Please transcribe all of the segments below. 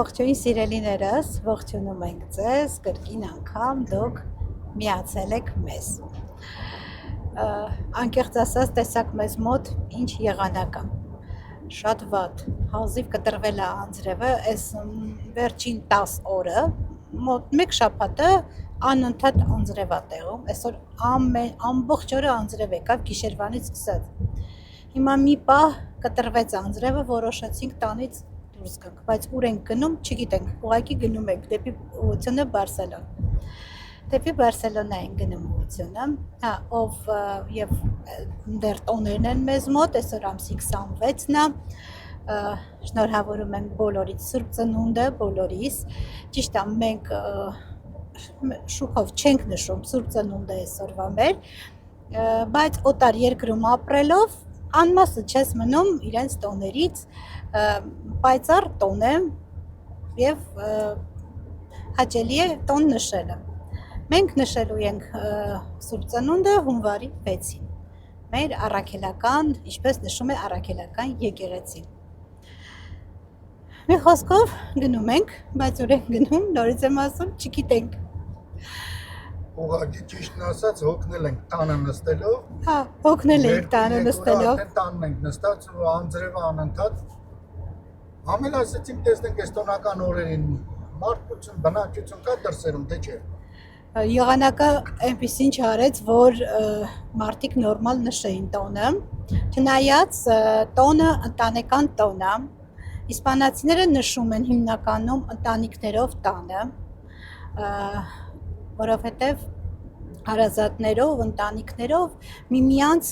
Ողջույն սիրելիներս, ողջունում ենք ձեզ, կրկին անգամ դուք միացել եք մեզ։ Անկեղծ ասած, տեսակ մեզ մոտ ինչ եղանակ է։ Շատ վատ, հազիվ կտրվել է անձրևը, այս վերջին 10 օրը, մոտ 1 շաբաթը անընդհատ անձրև է տեղում, այսօր ամբողջ օրը անձրև եկավ գիշերվանից սկսած։ Հիմա մի պահ կտրվեց անձրևը, որոշեցինք տանից դուրս գանք, բայց ուր ենք գնում, չգիտենք, ուղղակի գնում ենք դեպի ուղղությունը Բարսելոն։ Դեպի Բարսելոնա ենք գնում ուղղությունը, ով եւ դեռ տոներն են մեզ մոտ, այսօր ամսի 26-ն է, շնորհավորում ենք բոլորից Սուրբ Ծնունդը, բոլորիս, ճիշտ է, մենք շուքով չենք նշում Սուրբ Ծնունդը այսօրվա մեր, բայց օտար երկրում ապրելով անմասը չես մնում իրենց տոներից, պայծառ տոն է և հաճելի է տոն նշելը։ Մենք նշելու ենք Սուրբ Ծնունդը հունվարի 6-ին, մեր առաքելական, ինչպես նշում է առաքելական եկեղեցին։ Մի խոսքով գնում ենք, բայց ուր ենք գնում, նորից եմ ասում, չգիտենք։ Ուղղակի ճիշտն ասած հոգնել ենք տանը նստելով։ Հա, հոգնել ենք տանը նստելով։ Արդեն տանն ենք նստած ու անձրևը անընդհատ։ Ամեն ասեցինք տեսնենք այս տոնական օրերին մարդկություն, բնակչություն կա դրսերում, թե չէ։ Եղանակը այնպիսին չարեց, որ մարդիկ նորմալ նշեին տոնը, չնայած տոնը ընտանեկան տոն է, իսպանացիները նշում են հիմնականում ընտանիքներով տանը, որովհետև հարազատներով, ընտանիքներով միմյանց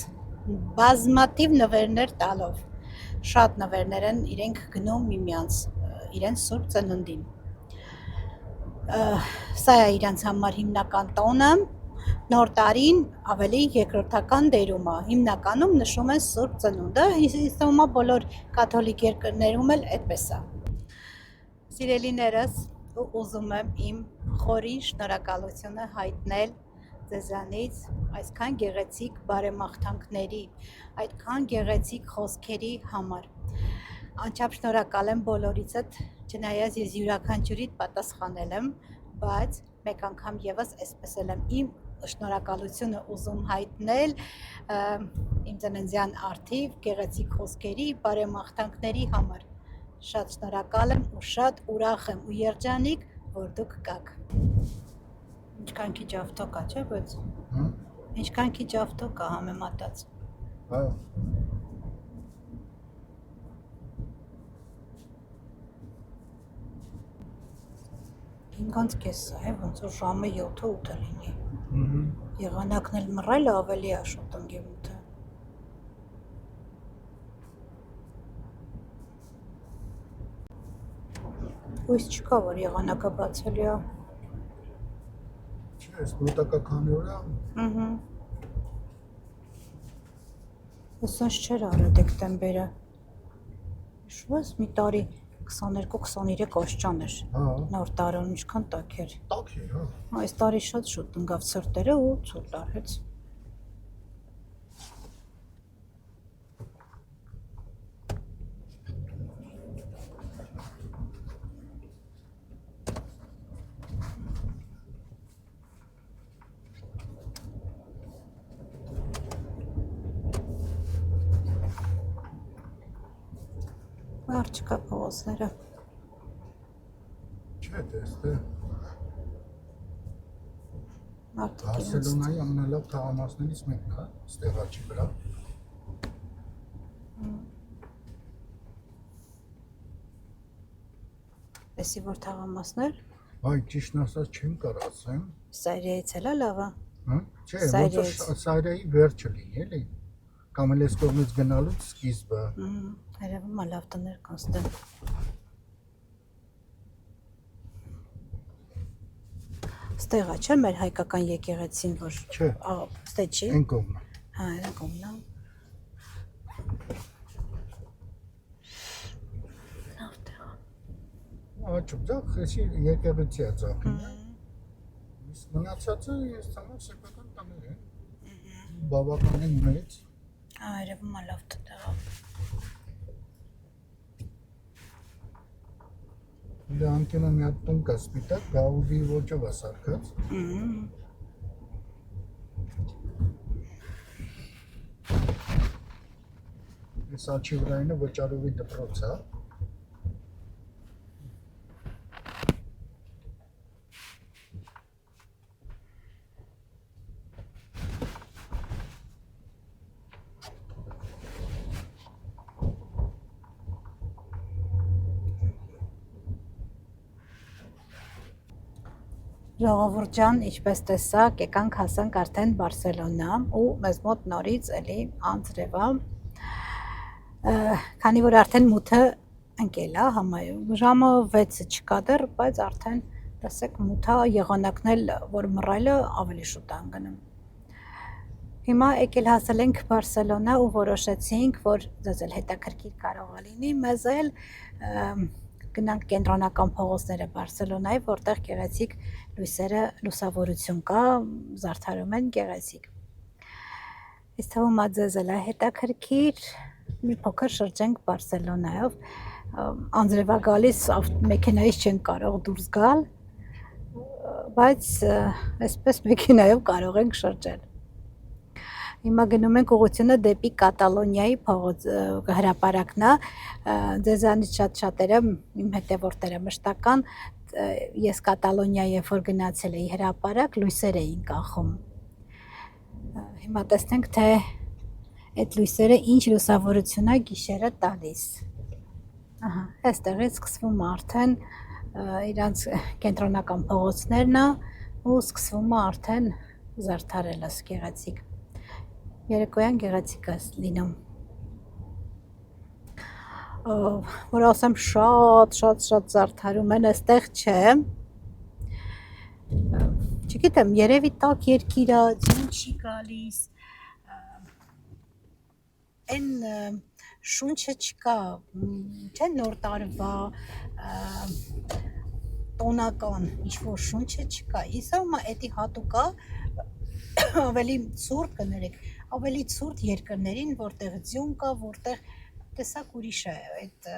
բազմաթիվ նվերներ տալով, շատ նվերներ են իրենք գնում միմյանց, իրենց Սուրբ Ծննդին։ Սա է իրենց համար հիմնական տոնը, նոր տարին ավելի երկրորդական դերում է, հիմնականում նշում են Սուրբ Ծնունդը, իսկույն բոլոր կաթոլիկ երկրներում էլ այդպես է։ Սիրելիներս, ուզում եմ իմ խորին շնորհակալությունը հայտնել ձեզանից այսքան գեղեցիկ բարեմաղթանքների, այդքան գեղեցիկ խոսքերի համար։ Անչափ շնորհակալ եմ բոլորիցդ, չնայած ես յուրաքանչյուրիդ պատասխանել եմ, բայց մեկ անգամ եւս այսպես եմ իմ շնորհակալությունը ուզում հայտնել իմ ծննդյան առթիվ գեղեցիկ խոսքերի, բարեմաղթանքների համար։ Շատ շնորհակալ եմ ու շատ ուրախ եմ ու երջանիկ, որ դուք կաք։ Ինչքան քիչ ավտո կա, չէ՞, բայց ինչքան քիչ ավտո կա համեմատած։ Հա։ Ինքանց կես է, ոնց որ ժամը 7-8 լինի։ Եղանակն էլ մռայլ ավելի է շուտ ընկեմ 8-ը։ Հույս չկա, որ եղանակը բացելի է։ Չէ, այս մոտակա քանի օր է։ Հուսանց չէր արել դեկտեմբերը։ Հիշու ես մի տարի 22-23 աստիճան էր։ Նոր տարուն ինչքան տաք էր։ Տաք էր, հա։ Այս տարի շատ շուտ ընկավ ցրտերը ու ցուրտ արեց։ Բար չկա փողոցները։ Չէ, տեստե։ Մարդիկ Բարսելոնայի ամենալավ թաղամասներից մեկն է, ստեղաճի վրա։ Էսի որ թաղամասներ։ Այ ճիշտն ասած չեմ կարող ասեմ։ Սայրիայից էլ է լավ է։ Հա? Չէ, ոնց որ Սայրիայի վերջը լինի, էլի։ Կամ էլ այս կողմից գնալուց սկիզբը։ Երևում է լավ տներ կան ստեղ։ Ստեղ է, չէ՞ մեր հայկական եկեղեցին, որ Չէ։ Ստեղ չի։ Այն կողմը։ Հա, այն կողմն է։ Լավ տեղ է։ Աչու ձախ, էսի եկեղեցի է ձախին։ Իսկ մնացածը ես ցանոթ սեփական տներ են։ Բավականին մեծ։ Հա, երևում է լավ տեղ է։ Դե անկյունը մի հատ տուն կա սպիտակ, գաուդի ոճով է սարքած։ Այս աչի վրայինը վճարովի դպրոց է։ Ժողովուրդ ջան, ինչպես տեսակ, եկանք հասանք արդեն Բարսելոնա ու մեզ մոտ նորից էլի անձրև է, քանի որ արդեն մութը ընկել է համայում, ժամը 6-ը չկա դեռ, բայց արդեն տեսեք մութը եղանակն էլ, որ մռայլը ավելի շուտ է ընկնում։ Հիմա եկել հասել ենք Բարսելոնա ու որոշեցինք, որ ձեզ էլ հետաքրքիր կարող է լինի, մեզ էլ գնանք կենտրոնական փողոցները Բարսելոնայի, որտեղ գեղեցիկ լույսերը լուսավորություն կա, զարդարում են գեղեցիկ։ Ինձ թվում է ձեզ էլ է հետաքրքիր, մի փոքր շրջենք Բարսելոնայով, անձրև է գալիս, մեքենայից չենք կարող դուրս գալ, բայց այսպես մեքենայով կարող ենք շրջել։ Հիմա գնում ենք ուղղությունը դեպի Կատալոնիայի հրապարակն է, ձեզանից շատերը, իմ հետևորդները մշտական, ես Կատալոնիա երբ որ գնացել էի հրապարակ, լույսեր էին կախում։ Հիմա տեսնենք, թե այդ լույսերը ինչ լուսավորություն է գիշերը տալիս։ Ահա, այստեղից սկսվում է արդեն իրանց կենտրոնական փողոցներն է ու սկսվում է արդեն զարդարելս գեղեցիկ։ Երեկոյան գեղեցիկ է լինում, որ ասեմ շատ զարդարում են, այստեղ չէ, չգիտեմ, երևի տաք երկիր է, ձյուն չի գալիս, այն շունչը չկա, չէ նոր տարվա տոնական ինչ-որ շունչը չկա, իսկում էդի հատուկ է, ավելի ցուրտ կներեք, ավելի ցուրտ երկրներին, որտեղ ձյուն կա, որտեղ տեսակ ուրիշ է, այդ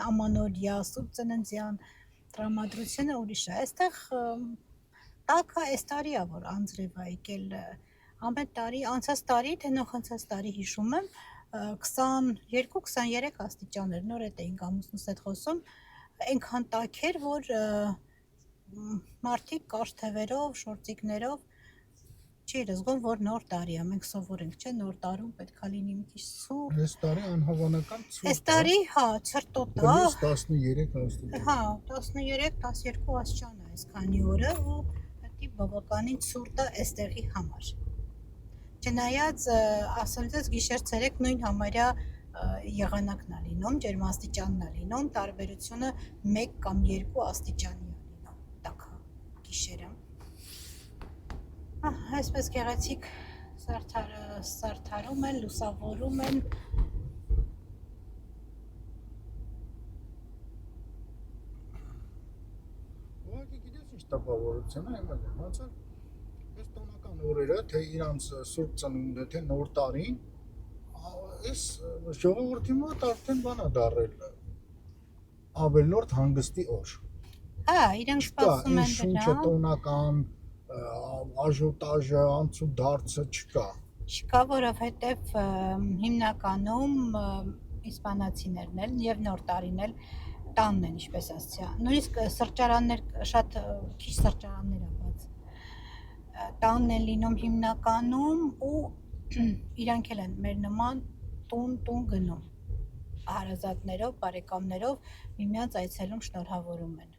ամանորյա, սուրբ ծննդյան տրամադրությունը ուրիշ է, այստեղ տաքը այս տարի է, որ անձրև է եկել, ամեն տարի, անցած տարի, թե նախանցած տարի հիշում եմ, 22-23 աստիճան էր, նոր էդ էինք ամուսնուս հետ խոսում, այնքան տաք էր, որ մարդիկ կարճ թևերով, շորտիկներով չէր զգում, որ նոր տարի է, մենք սովոր ենք, չէ, նոր տարում պետք է լինի մի քիչ ցուրտ։ Այս տարի անհավանական ցուրտ է։ Այս տարի, հա, ցրտոտ է։ +13 աստիճան։ Հա, 13-12 աստիճան է այսքանի օրը ու դա բավականին ցուրտ է այստեղի համար։ Չնայած ասեմ ձեզ գիշեր-ցերեկ նույն համարյա եղանակն է լինում, ջերմաստիճանն է լինում, տարբերությունը 1 կամ 2 աստիճանի է լինում տաք գիշերը։ Այսպես գեղեցիկ զարդարում են, լուսավորում են։ Ուղղակի գիտես ինչ տպավորություն է, իմը ոնց է, այս տոնական օրերը, թե իրանց սուրբ ծնունդը, թե նոր տարին, այս ժողովրդի մոտ արդեն բան է դառել ավելորդ հանգստի օր։ Հա, իրանք սպասում են շունչը տոնական, աժոտաժը, անցուդարձը չկա։ Չկա, որովհետև հիմնականում իսպանացիներն էլ և նոր տարին էլ տանն են, ինչպես ասացի, նույնիսկ սրճարաններ, շատ քիչ սրճարաններ է բաց, տանն են լինում հիմնականում ու իրանք էլ են մեր նման տուն գնում, հարազատներով, բարեկամներով միմյանց այցելում շնորհավորում են։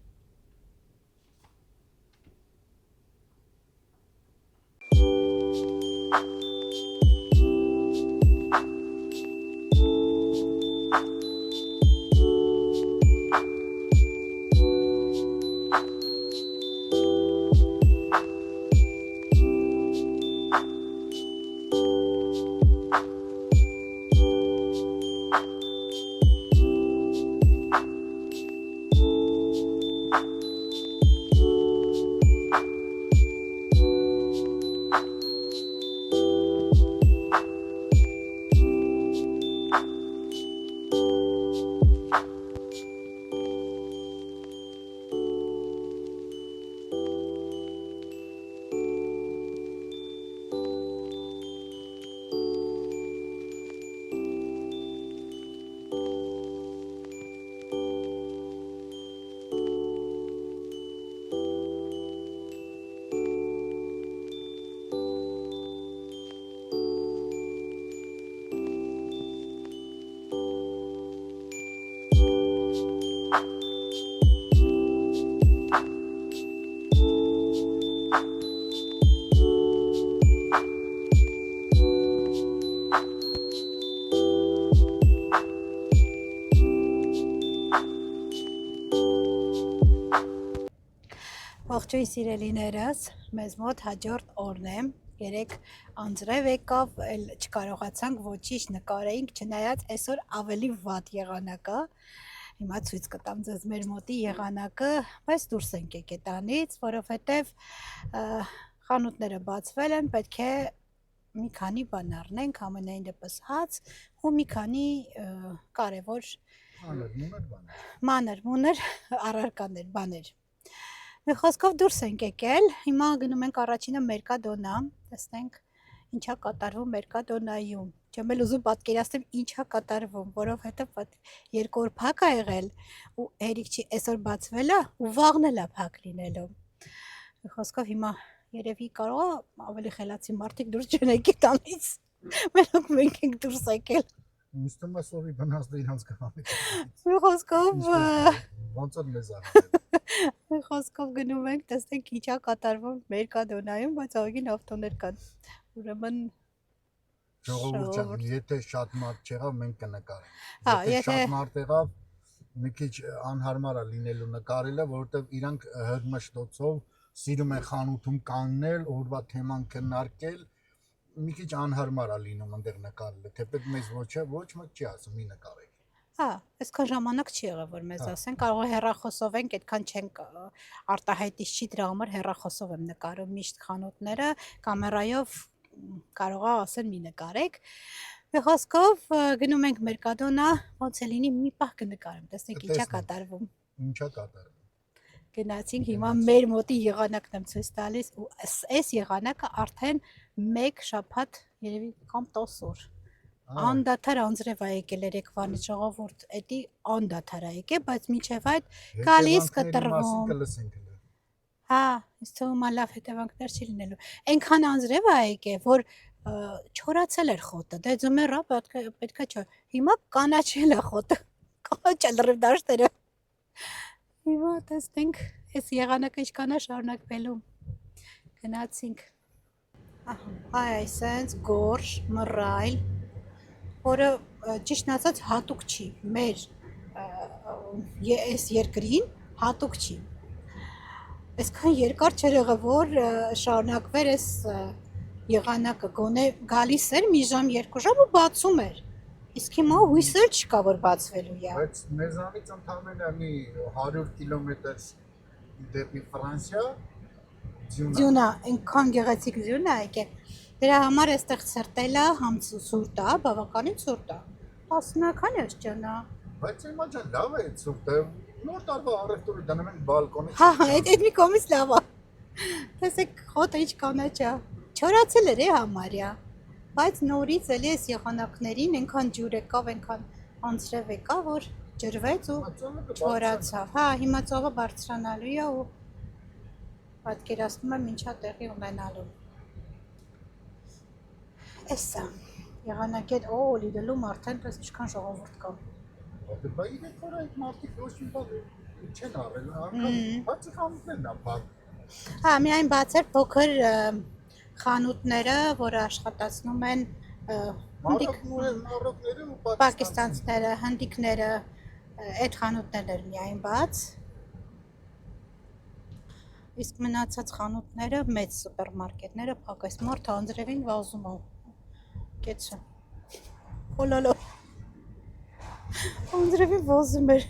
Ողջույն սիրելիներս, մեզ մոտ հաջորդ օրն է, երեք անձրև եկավ, էլ չկարողացանք ոչինչ նկարեինք, չնայած այսօր ավելի վատ եղանակա, հիմա ցույց կտամ ձեզ մեր մոտի եղանակը, բայց դուրս ենք եկել տանից, որովհետև խանութները բացվել են, պետք է մի քանի բան առնենք, ամենայն դեպս հաց ու մի քանի կարևոր մանր-մունր առարկաներ, բաներ։ Մի խոսքով դուրս ենք եկել, հիմա գնում ենք առաջինը Մերկադոնա, տեսնենք ինչա կատարվում Մերկադոնայում, չեմ էլ ուզում պատկերացնեմ ինչա կատարվում, որովհետև 2 օր փակ ա եղել ու հերիք չի, այսօր բացվել ա ու վաղն էլ ա փակ լինելու։ Մի խոսքով հիմա երևի կարող ա ավելի խելացի մարդիկ դուրս չեն եկել տանից, մենք ենք դուրս եկել։ Ինձ թվում է սովի բնազդը իրանց կհանի։ Մի խոսքով ոնց որ մեզ ա։ Մի խոսքով գնում ենք, տեսնենք ինչա կատարվում Մերկադոնայում, բայց ահագին ավտոներ կան։ Ուրեմն ժողովուրդ ջան, եթե շատ մարդ չեղավ, մենք կնկարենք։ Հա, Եթե շատ մարդ եղավ, մի քիչ անհարմար է լինելու նկարելը, որովհետև իրանք հրմշտոցով սիրում են խանութում կանգնել, օրվա թեման քննարկել, մի քիչ անհարմար է լինում այնտեղ նկարելը, թեպետ մեզ ոչ մեկ չի ասում մի նկարեք։ Հա, այսքան ժամանակ չի եղել, որ մեզ ասեն, կարող է հեռախոսով ենք, այդքան չենք արտահայտիչ չի, դրա համար հեռախոսով եմ նկարում միշտ խանութները, կամերայով կարող է ասեն մի նկարեք։ Մի խոսքով գնում ենք Մերկադոնա, ոնց է լինի մի պահ կնկարեմ, տեսնենք ինչա կատարվում։ Ինչա կատարվում։ Գնացինք, հիմա մեր մոտի եղանակն եմ ցույց տալիս ու այս եղանակը արդեն 1 շաբաթ երևի կամ 10 օր։ Անդադար անձրև ա եկել երեկվանից ժողովուրդ, էդի անդադար ա եկել, բայց մինչև այդ գալիս կտրվում։ Հա, ինձ թվում է լավ հետևանքներ չի լինելու։ Այնքան անձրև ա եկել, որ չորացել էր խոտը, դե ձմեռա պետքա չէ։ Հիմա կանաչել է խոտը, կանաչ է լրիվ դաշտերը։ Հիմա տեսնենք այս եղանակը ինչքան է շարունակվելու։ Գնացինք։ Այսենց գորշ, մռայլ, որը ճիշտն ասած հատուկ չի, մեր այս երկրին հատուկ չի։ Այսքան երկար չէր եղել, որ շարունակվեր այս եղանակը, գոնե գալիս էր մի ժամ, 2 ժամ ու բացում էր։ Իսկ հիմա հույս էլ չկա, որ բացվելու է։ Բայց մեզանից ընդամենը մի 100 կիլոմետր դեպի Ֆրանսիա ձյունա, այնքան գեղեցիկ ձյուն է եկել։ Դրա համար այստեղ ցրտելա համ սուրտ է, բավականին սուրտ է։ 10-քանի աշճանա։ Բայց հիմա ջան լավ է սուրտը, նոր տարվա առևտուրը դնում են բալկոնի։ Հա, այդ մի կողմից լավ է։ Տեսեք, խոտը ինչ կանաչ է։ Չորացել էր համարյա։ Բայց նորից էլի այս եղանակներին այնքան ջուր եկավ, այնքան անձրև եկավ, որ ջրվեց ու չորացավ։ Հա, հիմա ծովը բարձրանալու է ու պատկերացնում եմ ինչա տեղի ունենալու։ Էսա եղանակի հետ լիդելում արդեն պես ինչքան ժողովուրդ կա։ Բա իրենք որ այդ մարդիկ ոչ մի բան չեն արել, բացի խանութներն ա փակ։ Հա, միայն բաց էր փոքր խանութները, որը աշխատացնում են մարոկները ու պակիստանցիները, հնդիկները, այդ խանութներն էր միայն բաց։ Իսկ մնացած խանութները, մեծ սուպերմարկետները փակ, այս մարդը անձրևին վազում է։ Կեցը։ Օլալո։ Անձրևին վազում էր։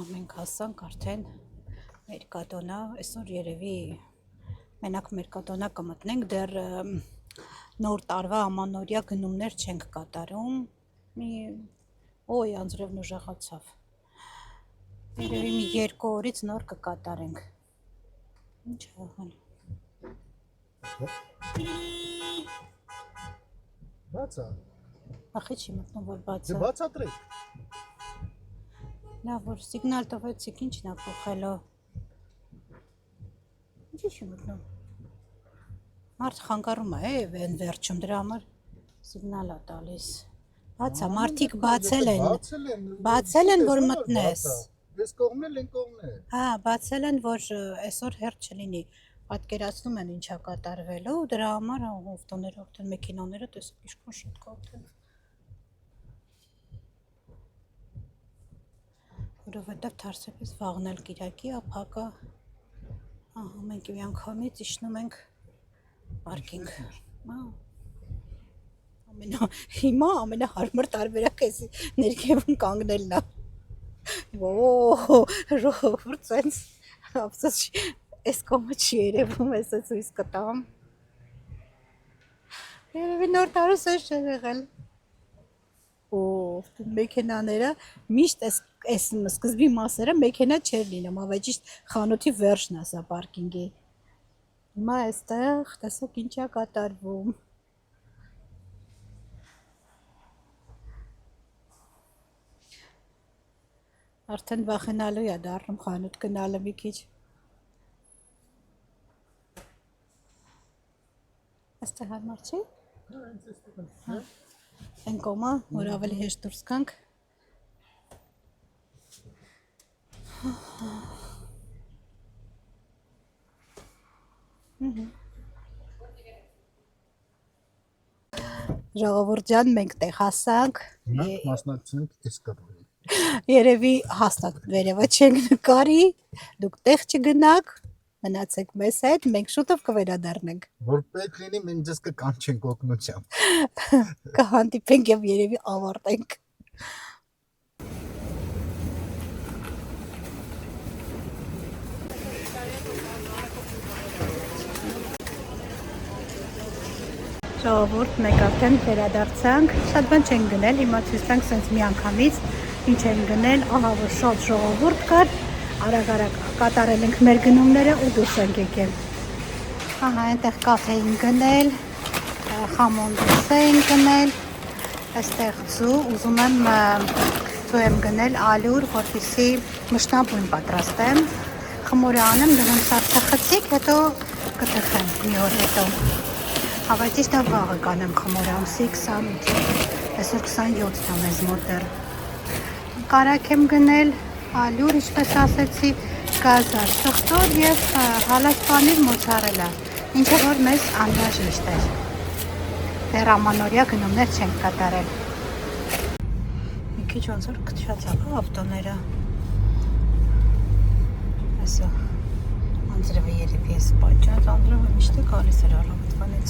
Մենք հասանք արդեն Մերկադոնա, այսօր երևի մենակ Մերկադոնա կմտնենք, դեռ նոր տարվա ամանորյա գնումներ չենք կատարում, անձրևն ուժեղացավ, երևի մի 2 օրից նոր կկատարենք, ինչ աղան։ Բացա։ Ախի չի մտնում, որ բացա։ Դե բացատրեք։ Լավ, որ սիգնալ տվեցիք, ինչն է փոխելը։ Ինչի՞ չի մտնում։ Մարդ խանգարում է, այն վերջում դրա համար սիգնալ է տալիս։ Բացա, մարդիկ բացել են, Բացել են, որ տեսնում ես, մտնես։ բացա։ Ես կողմն էլ են կողմն է։ Հա, բացել են, որ այսօր հերթ չլինի։ Պատկերացնում են ինչա կատարվելու, դրա համար ավտոները օգտեն, մեքենաները տեսեք ինչքան շատ կօգտեն։ Որովհետև թարսեպից վաղն էլ Կիրակի ափակա։ Ահա մենք միանգամից իջնում ենք պարկինգ։ Հիմա ամենահարմար տարբերակը էսի ներքևում կանգնելն է։ Ժողովուրդ սենց ապսոս այս կողմը չի երևում, ես է ցույց կտամ։ Երևի նոր տարու սենց չէր եղել։ Մեքենաները միշտ այս սկզբի մասերը մեքենա չէր լինում, ավեջիշտ խանութի վերջն է սա պարկինգի։ Հիմա այստեղ տեսեք ինչա կատարվում։ Արդեն վախենալու է դառնում խանութ գնալը մի քիչ։ Այստեղ հարմար չի։ Այն կողմը, որ ավելի հեշտ դուրս գանք։ Ժողովուրդ ջան, մենք տեղ հասանք։ Մենք մասնակցենք այս կռվին։ Երևի հաստատ վերևը չենք նկարի, դուք տեղ չգնաք, մնացեք մեզ հետ, մենք շուտով կվերադառնանք։ Որ պետք լինի, մենք ձեզ կկանչենք օգնությամբ։ Կհանդիպենք եւ երևի ավարտենք։ Ժողովուրդ, մենք արդեն վերադարձանք, շատ բան չենք գնել, հիմա ցույց տանք սենց միանգամից ինչ են գնել, ահա որ շատ ժողովուրդ կար, արագ կատարել ենք մեր գնումները ու դուրս ենք եկել։ Ահա այնտեղ կաֆե ենք գնել, խամոն դուրս ենք գնել, այստեղ ուզում եմ գնել ալյուր, որպեսզի մշտաբույն պատրաստեմ, խմորը անեմ, դրեմ սարսախցիկ, հետո կթխեմ մի օր հետո։ Հավայտիշտ վաղը կանեմ խմորը ամսի 28, այսօր 27 է մեզ մոտ դեռ։ Կարակ եմ գնել ալյուր, ինչպես ասեցի, գազար, սխտոր և հալած պանիր մոցարելա, ինչը որ մեզ անհրաժեշտ էր։ Դեռ ամանորյա գնումներ չենք կատարել։ Մի քիչ ոնց որ քչացավ ավտոները։ Այսա անձրևը երևի ես պատճառ, անձրևը միշտ է գալիս էր առավոտվանից։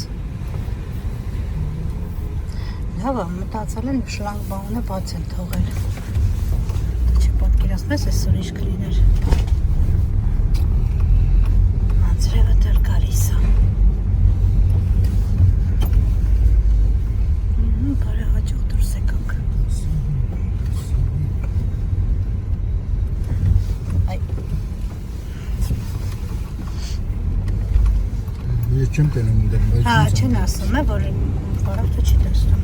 Լավ, մտածել են շլագբաունը բաց են թողել։ Չպատկերացնում ես այսօր ինչ կլիներ։ Անձրևը դեռ գալիս է։ Բարեհաճող դուրս եկանք։ Ես չեմ տենում դեռ, բայց հա, չեն ասում է, որ վարորդը չի տեսնում։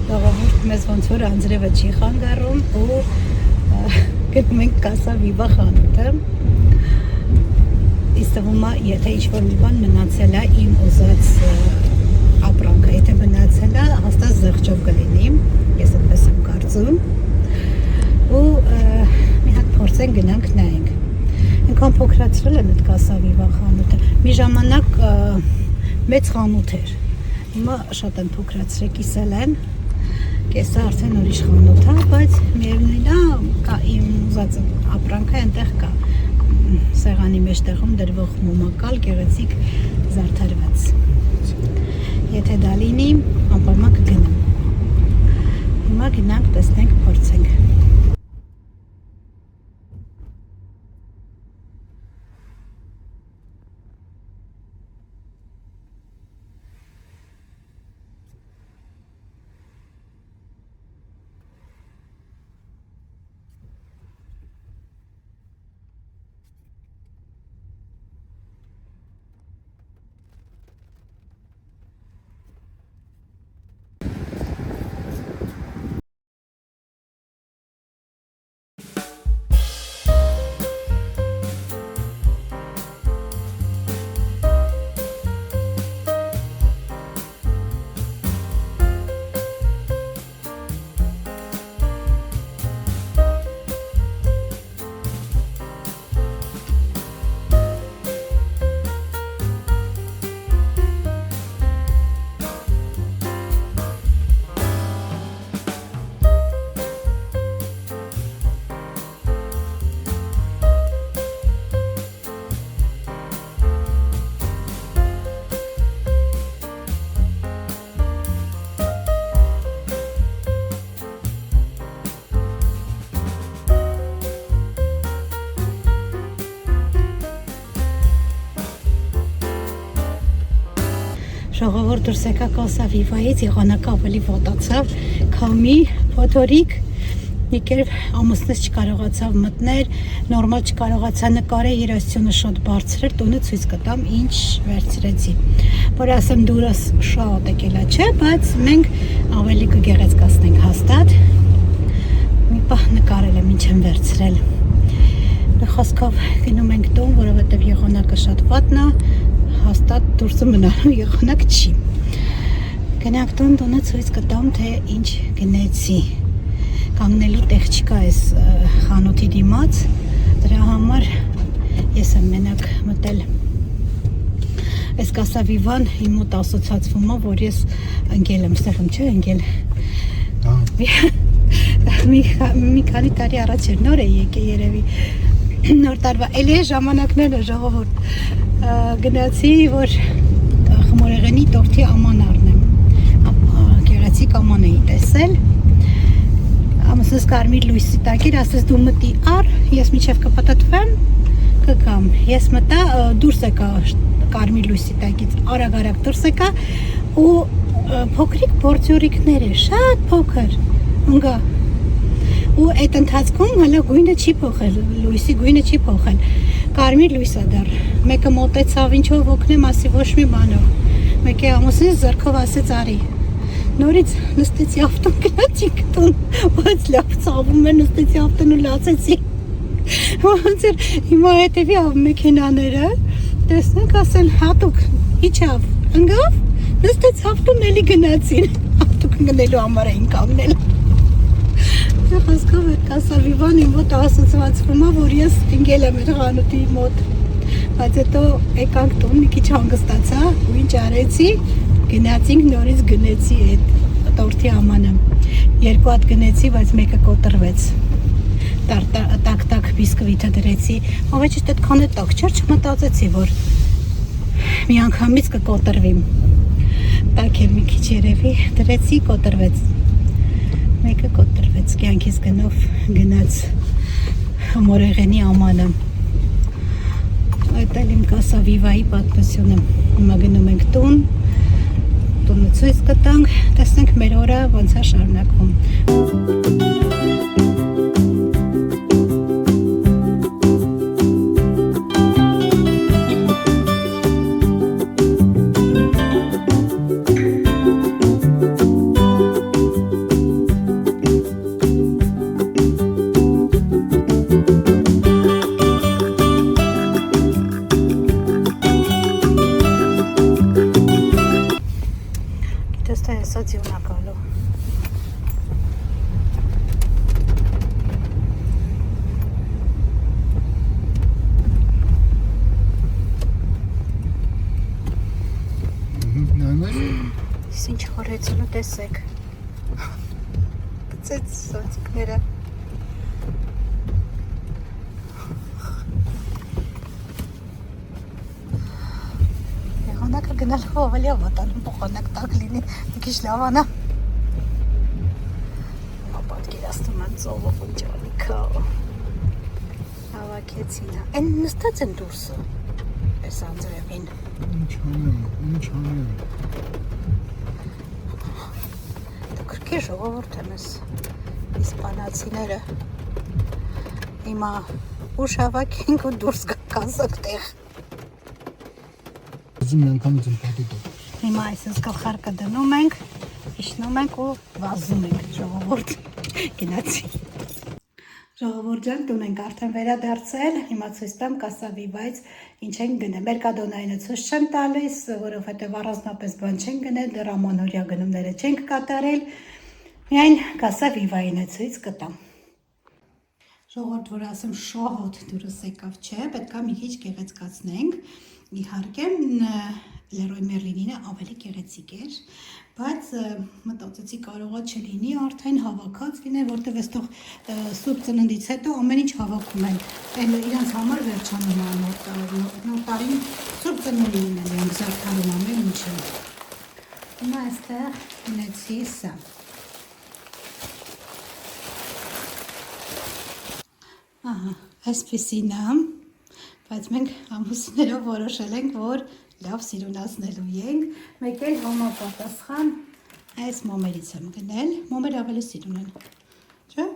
Ժողովուրդ մեզ ոնց որ անձրևը չի խանգարում ու գնում ենք կասա վիվա խանութը։ Ինձ թվում է, եթե ինչ-որ մի բան մնացել է իմ ուզած ապրանքը, եթե մնացել է, հաստատ զղջով կլինի, ես այդպես եմ կարծում։ Ու մի հատ փորձենք գնանք նայենք։ Այնքան փոքրացրել են այդ կասա վիվա խանութը։ Մի ժամանակ մեծ խանութ էր։ Հիմա շատ են փոքրացրել, կիսել են։ Կեսը արդեն ուրիշ խանութ է, բայց միևնույն է, կա իմ ուզած ապրանքը այնտեղ կա։ Սեղանի մեջտեղում դրվող մոմակալ գեղեցիկ զարդարված։ Եթե դա լինի, անպայման կգնամ։ Հիմա գնանք, տեսնենք, փորձենք։ Ժողովուրդ դուրս եկա Կասա Վիվայից, եղանակը ավելի ոտացավ, քամի, փոթորիկ, եկեր ամուսնս չկարողացավ մտնել, նորմալ չկարողացա նկարել, երաժշտությունը շատ բարձր էր, տունը ցույց կտամ, ինչ վերցրեցի։ Որ ասեմ դուրս շատ եկելա չէ, բայց մենք ավելի կգեղեցկացնենք հաստատ։ Մի պահ նկարել եմ, ինչ եմ վերցրել։ Խոսքով գնում ենք տուն, որովհետև եղանակը շատ վատն է, հաստատ դուրսը մնալու եղանակ չի։ Գնանք տուն, տունը ցույց կտամ, թե ինչ գնեցի։ Կանգնելու տեղ չկա այս խանութի դիմաց, դրա համար ես եմ մենակ մտել։ Այս Կասա Վիվան իմ մոտ ասոցացվում է, որ ես ընկել եմ, ստեղ եմ չէ ընկել։ Մի քանի տարի առաջ էր, նոր է եկե երևի, նոր տարվա, էլի ժամանակները ժողովուրդ, գնացի, որ խմորեղենի տորթի աման առնեմ, գեղեցիկ աման էի տեսել, ամուսնս կարմիր լույսի տակիր, ասես դու մտի առ, ես միջև կպտտվեմ, կգամ, ես մտա, դուրս եկա կարմիր լույսի տակից, արագ դուրս եկա ու փոքրիկ բորձյուրիկներ է, շատ փոքր, ընգա, ու այդ ընթացքում հələ գույնը չի փոխել, լույսի գույնը չի փոխել, կարմիր լույս է դեռ, մեկը մոտեցավ, ինչով օգնեմ, ասի ոչ մի բանով, մեկը ամուսինս ձեռքով ասեց արի, նորից նստեցի ավտոն գնացի տուն, բայց լավ ցավում է, նստեցի ավտոն ու լացեցի, ոնց էր հիմա հետևի մեքենաները, տեսնենք ասեն հատուկ, իջավ, ընկավ, նստեց ավտոն էլի գնացին, ավտոն գնելու համար էին կանգնել։ Խոսքով էր Կասա Վիվան իմ մոտ ասոցացվում է, որ ես ընկել եմ այդ խանութի մոտ, բայց հետո եկանք տուն, մի քիչ հանգստացա ու ինչ արեցի, գնացինք նորից գնեցի այդ տորթի ամանը, երկու հատ գնեցի, բայց մեկը կոտրվեց, տակ բիսկվիթը դրեցի, ով է ճիշտ այդքան է տակ չէր, չմտածեցի, որ մի անգամից կկոտրվիմ, տակ է մի քիչ երևի, դրեցի, կոտրվեց, մեկը կոտրվեց, կյանքից գնով գնաց խմորեղենի ամանը, այդ էլ իմ Կասա Վիվայի պատմությունը, հիմա գնում ենք տուն, տունը ցույց կտանք, տեսնենք մեր օրը ոնց է շարունակվում։ Ինչ խորեցին ու տեսեք, գծեց սոցիկները, եղանակը գնալով ավելի ավատանում փոխանակ տակ լինի, մի քիչ լավանա, պատկերացնում եմ ծովով ու ջալիքա, հավաքեցին, են նստած են դուրսը, այս անձրևին, ինչ անեմ, Քրքի ժողովուրդ եմ ես իսպանացիները հիմա ուշ հավաքենք ու դուրս գանք տեղ ուզում անգամից եմ պատիտով հիմա այսպես գլխարկը դնում ենք իջնում ենք ու վազում ենք ժողովուրդ գնացի ժողովուրդ ջան տուն ենք արդեն վերադարձել հիմա ցույց տամ Կասա Վիվայից ինչ ենք գնել Մերկադոնայինը ցույց չեմ տալիս որովհետև առանձնապես բան չենք գնել դեռ ամանորյա գնումները չենք կատարել միայն Կասա Վիվային է ցույց կտամ ժողովուրդ որ ասեմ շահոտ դուրս եկավ չէ պետք է մի քիչ գեղեցկացնենք իհարկե Լերոյ Մերլինինը ավելի գեղեցիկ էր բայց մտածեցի կարողա չլինի արդեն հավաքած լիներ որտեվ այստեղ սուրբ ծննդից հետո ամեն ինչ հավաքում են էլ իրանց համար վերջանում է նոր տարին սուրբ ծնունդին են զարդարում ամեն ինչը հիմա այստեղ ունեցի սա ահա այսպեսին է բայց մենք ամուսիններով որոշել ենք որ Լավ սիրունացնելու ենք, մեկ էլ համապատասխան այս մոմերից եմ գնել, մոմեր ավելի սիրուն են, չէ՞։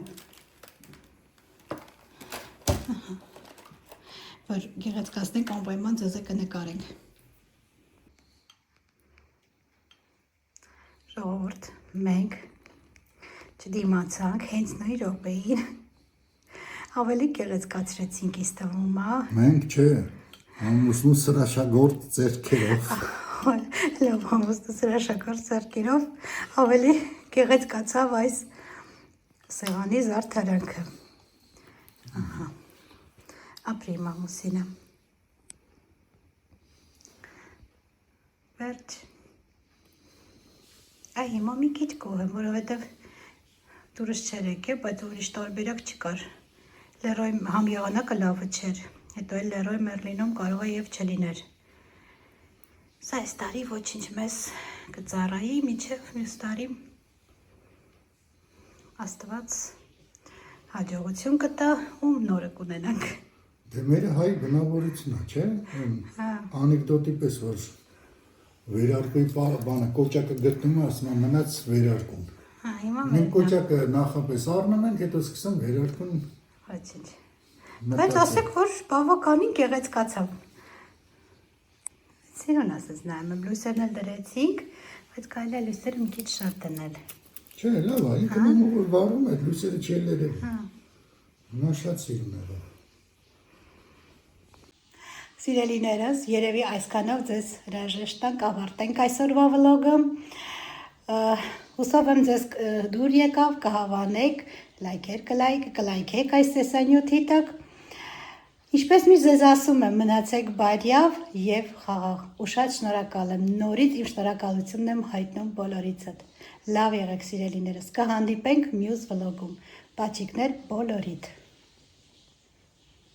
Որ գեղեցկացնենք անպայման ձեզ կնկարենք։ Ժողովուրդ, մենք չդիմացանք, հենց նույն րոպեին ավելի գեղեցկացրեցինք ինձ թվում, Մենք չէ, ամուսնու սրաշագործ ձեռքերով։ Լավ ամուսնու սրաշագործ ձեռքերով ավելի գեղեցկացավ այս սեղանի զարդարանքը։ Ահա։ Ապրի մամուսինը։ Վերջ։ Այ հիմա մի քիչ գոհ եմ, որովհետև դուրս չեր եկել, բայց ուրիշ տարբերակ չկար։ Լերոյ համ եղանակը լավը չէր, հետո էլ Լերոյ Մերլինում կարող է և չլիներ։ Սա այս տարի ոչինչ մեզ կծառայի, մինչև մյուս տարի Աստված հաջողություն կտա ու նորը կունենանք։ Դե մերը հայ բնավորությունն է, չէ՞։ Անեկդոտի պես որ վերարկուի բանը կոճակը գտնում է, ասում է մնաց վերարկուն։ Հա, հիմա Մենք կոճակը նախապես առնում ենք, հետո սկսում վերարկուն։ Ոչինչ։ Բայց ասեք, որ բավականին գեղեցկացավ։ Սիրուն ասես նայում եմ, լույսերն էլ դրեցինք, բայց կարելի է լույսերը մի քիչ շատ դնել։ Չէ, լավ է, ինքը որ վարում է, լույսերը չի երևում։ Նա շատ սիրուն է։ Սիրելիներս, երևի այսքանով ձեզ հրաժեշտ տանք, ավարտենք այսօրվա վլոգը։ Հուսով եմ ձեզ դուր եկավ, կհավանեք, լայքեր կլայքեք այս տեսանյութի տակ։ Ինչպես միշտ ձեզ ասում եմ, մնացեք բարյավ և խաղաղ։ Ու շատ շնորհակալ եմ, նորից իմ շնորհակալությունն եմ հայտնում բոլորիցդ։ Լավ եղեք սիրելիներս, կհանդիպենք մյուս վլոգում։ Պաչիկներ բոլորիդ։